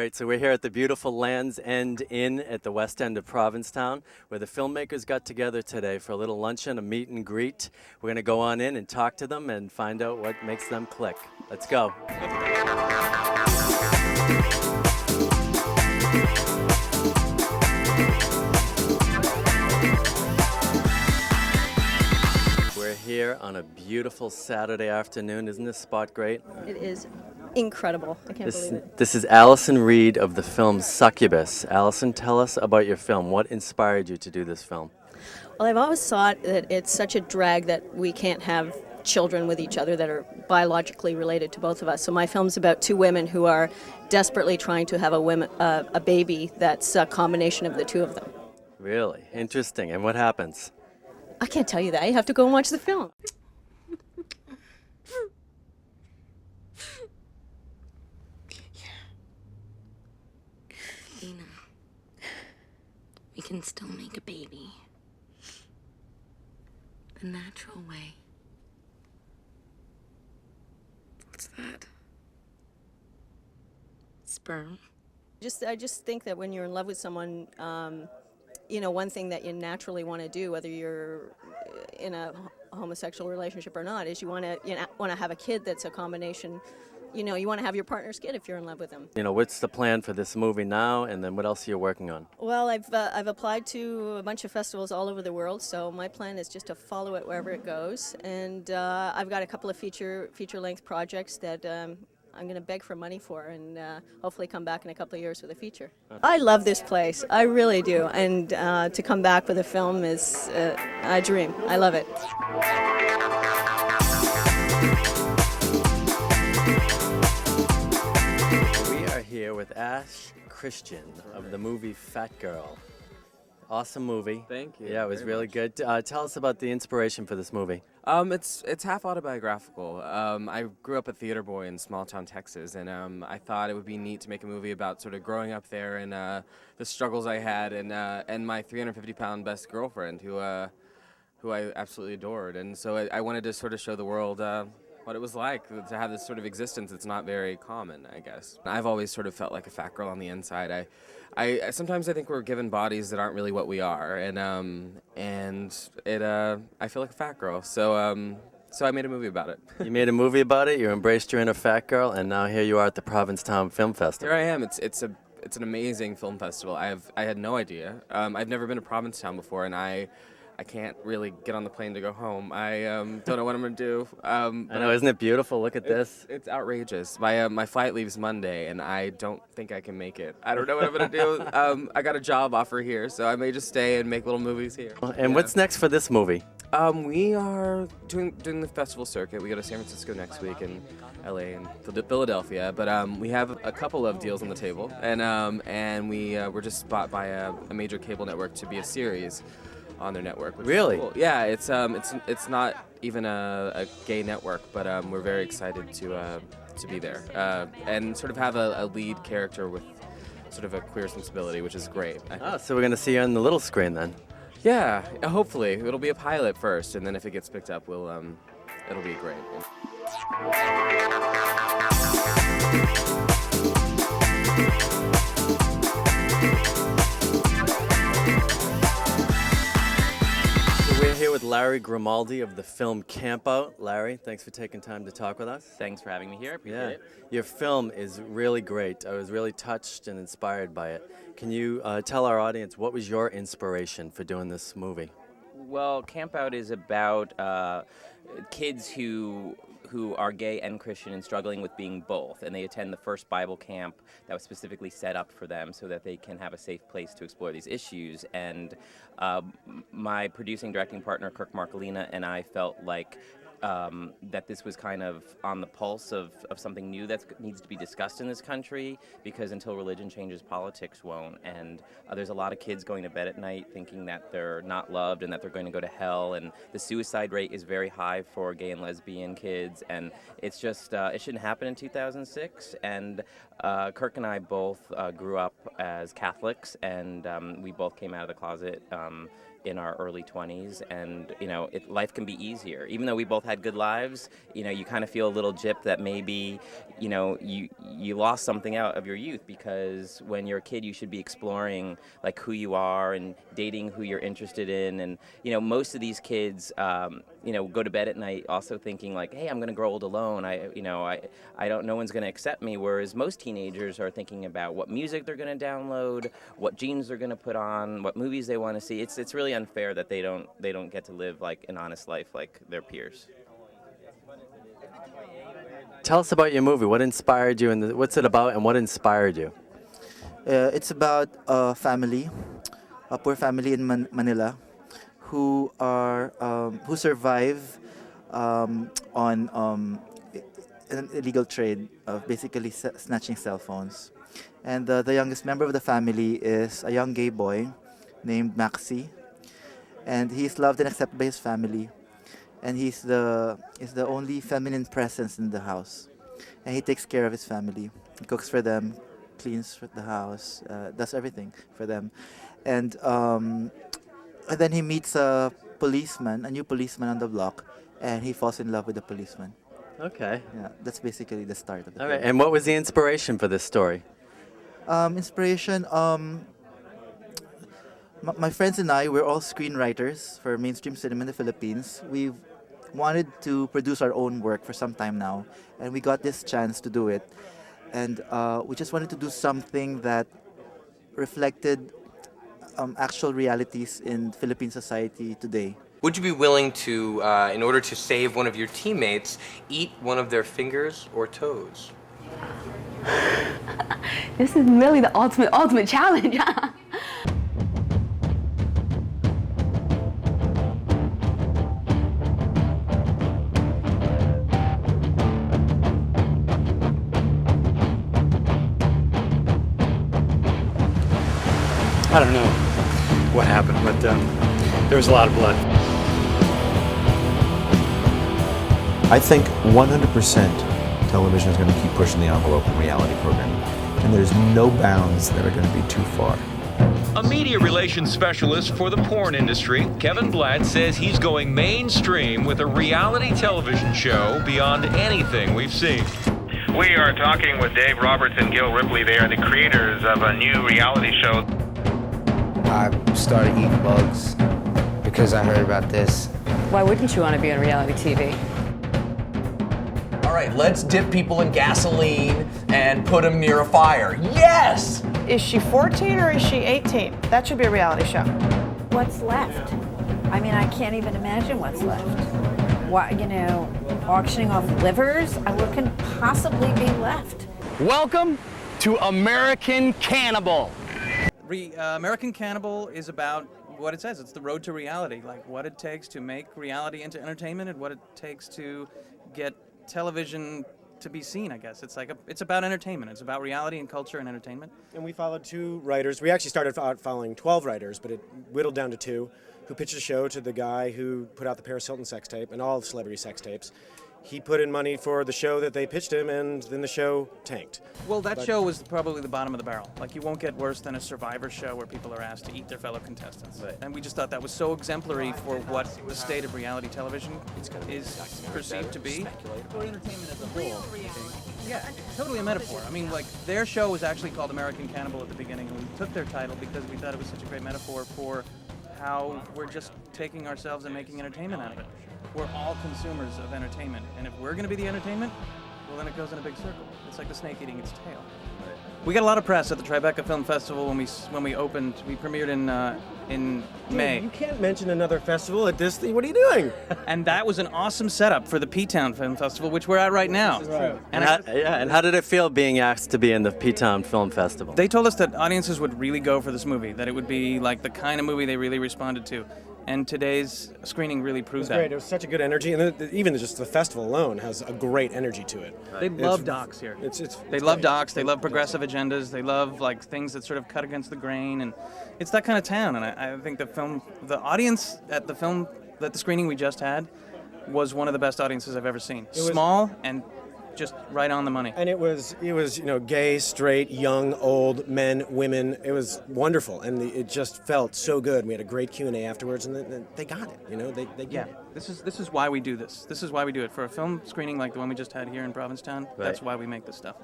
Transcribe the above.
Great. So we're here at the beautiful Land's End Inn at the west end of Provincetown, where the filmmakers got together today for a little luncheon, a meet and greet. We're going to go on in and talk to them and find out what makes them click. Let's go. We're here on a beautiful Saturday afternoon. Isn't this spot great? It is incredible. I can't believe it. This is Allison Reed of the film Succubus. Allison, tell us about your film. What inspired you to do this film? Well, I've always thought that it's such a drag that we can't have children with each other that are biologically related to both of us. So my film's about two women who are desperately trying to have a baby that's a combination of the two of them. Really? Interesting. And what happens? I can't tell you that. You have to go and watch the film. Lena, we can still make a baby. The natural way. What's that? Sperm? I just think that when you're in love with someone, one thing that you naturally want to do, whether you're in a homosexual relationship or not, is you want to have a kid that's a combination. You want to have your partner's kid if you're in love with them. What's the plan for this movie now, and then what else are you working on? Well, I've applied to a bunch of festivals all over the world, so my plan is just to follow it wherever it goes. And I've got a couple of feature-length projects that I'm going to beg for money for, and hopefully come back in a couple of years with a feature. I love this place. I really do. And to come back with a film is a dream. I love it. We are here with Ash Christian of the movie Fat Girl. Awesome movie. Thank you. Yeah, it was really good. Tell us about the inspiration for this movie. It's half autobiographical. I grew up a theater boy in small town Texas, and I thought it would be neat to make a movie about sort of growing up there and the struggles I had, and my 350-pound best girlfriend who I absolutely adored. And so I wanted to sort of show the world what it was like to have this sort of existence that's not very common, I guess. I've always sort of felt like a fat girl on the inside. I sometimes I think we're given bodies that aren't really what we are, and I feel like a fat girl. So I made a movie about it. You made a movie about it. You embraced your inner fat girl, and now here you are at the Provincetown Film Festival. Here I am. It's an amazing film festival. I had no idea. I've never been to Provincetown before, and I can't really get on the plane to go home. I don't know what I'm going to do. I know, isn't it beautiful? Look at this. It's outrageous. My flight leaves Monday, and I don't think I can make it. I don't know what I'm going to do. I got a job offer here, so I may just stay and make little movies here. And what's next for this movie? We are doing the festival circuit. We go to San Francisco next week, and LA and Philadelphia. But we have a couple of deals on the table, and we were just bought by a major cable network to be a series on their network. Really? Cool. Yeah, it's not even a gay network, but we're very excited to be there and sort of have a lead character with sort of a queer sensibility, which is great. So we're going to see you on the little screen then. Yeah, hopefully it'll be a pilot first, and then if it gets picked up, it'll be great. We're here with Larry Grimaldi of the film Campout. Larry, thanks for taking time to talk with us. Thanks for having me here. Appreciate it. Your film is really great. I was really touched and inspired by it. Can you tell our audience what was your inspiration for doing this movie? Well, Campout is about kids who are gay and Christian and struggling with being both, and they attend the first Bible camp that was specifically set up for them so that they can have a safe place to explore these issues. And my producing directing partner Kirk Marcolina and I felt like that this was kind of on the pulse of something new that needs to be discussed in this country, because until religion changes, politics won't. And there's a lot of kids going to bed at night thinking that they're not loved and that they're going to go to hell, and the suicide rate is very high for gay and lesbian kids, and it's just, it shouldn't happen in 2006. And Kirk and I both grew up as Catholics, and we both came out of the closet in our early 20s, and life can be easier. Even though we both had good lives, you kind of feel a little gypped that maybe you lost something out of your youth, because when you're a kid you should be exploring like who you are and dating who you're interested in, and most of these kids go to bed at night also thinking like, hey, I'm going to grow old alone. No one's going to accept me. Whereas most teenagers are thinking about what music they're going to download, what jeans they're going to put on, what movies they want to see. It's really unfair that they don't get to live like an honest life like their peers. Tell us about your movie. What inspired you, and what's it about, and what inspired you? It's about a family, a poor family in Manila, who survive on an illegal trade of basically snatching cell phones. And the youngest member of the family is a young gay boy named Maxi, and he's loved and accepted by his family. And he's the only feminine presence in the house, and he takes care of his family. He cooks for them, cleans for the house, does everything for them, and then he meets a new policeman on the block, and he falls in love with the policeman. Okay. Yeah, that's basically the start of the All film. right. And what was the inspiration for this story? Inspiration. My friends and I, we're all screenwriters for mainstream cinema in the Philippines. We've wanted to produce our own work for some time now, and we got this chance to do it. And we just wanted to do something that reflected actual realities in Philippine society today. Would you be willing to, in order to save one of your teammates, eat one of their fingers or toes? This is really the ultimate challenge. I don't know what happened, but there was a lot of blood. I think 100% television is going to keep pushing the envelope in reality programming, and there's no bounds that are going to be too far. A media relations specialist for the porn industry, Kevin Blatt says he's going mainstream with a reality television show beyond anything we've seen. We are talking with Dave Roberts and Gil Ripley. They are the creators of a new reality show. I started eating bugs because I heard about this. Why wouldn't you want to be on reality TV? All right, let's dip people in gasoline and put them near a fire. Yes! Is she 14 or is she 18? That should be a reality show. What's left? I mean, I can't even imagine what's left. What, auctioning off livers? What can possibly be left? Welcome to American Cannibal. American Cannibal is about what it says. It's the road to reality, like what it takes to make reality into entertainment and what it takes to get television to be seen, I guess. It's about entertainment. It's about reality and culture and entertainment. And we followed 2 writers. We actually started out following 12 writers, but it whittled down to 2, who pitched a show to the guy who put out the Paris Hilton sex tape and all the celebrity sex tapes. He put in money for the show that they pitched him, and then the show tanked. Well, that show was probably the bottom of the barrel. Like, you won't get worse than a Survivor show where people are asked to eat their fellow contestants. Right. And we just thought that was so exemplary for what the state of reality television is perceived to be. For entertainment as a whole. Yeah, totally a metaphor. I mean, like, their show was actually called American Cannibal at the beginning, and we took their title because we thought it was such a great metaphor for how we're just taking ourselves and making entertainment out of it. We're all consumers of entertainment, and if we're going to be the entertainment, well, then it goes in a big circle. It's like the snake eating its tail. We got a lot of press at the Tribeca Film Festival when we opened. We premiered in May. You can't mention another festival at this thing. What are you doing? And that was an awesome setup for the P-Town Film Festival, which we're at right now. Right. And how did it feel being asked to be in the P-Town Film Festival? They told us that audiences would really go for this movie, that it would be like the kind of movie they really responded to. And today's screening really proved that. It was great. It was such a good energy, and even just the festival alone has a great energy to it. They love docs here. They love docs. They love progressive agendas. They love like things that sort of cut against the grain, and it's that kind of town. And I think the audience at the screening we just had, was one of the best audiences I've ever seen. Small and just right on the money. And it was gay, straight, young, old, men, women. It was wonderful, and it just felt so good. We had a great Q&A afterwards, and they got it. They get it. This is why we do this. This is why we do it for a film screening like the one we just had here in Provincetown. Right. That's why we make this stuff.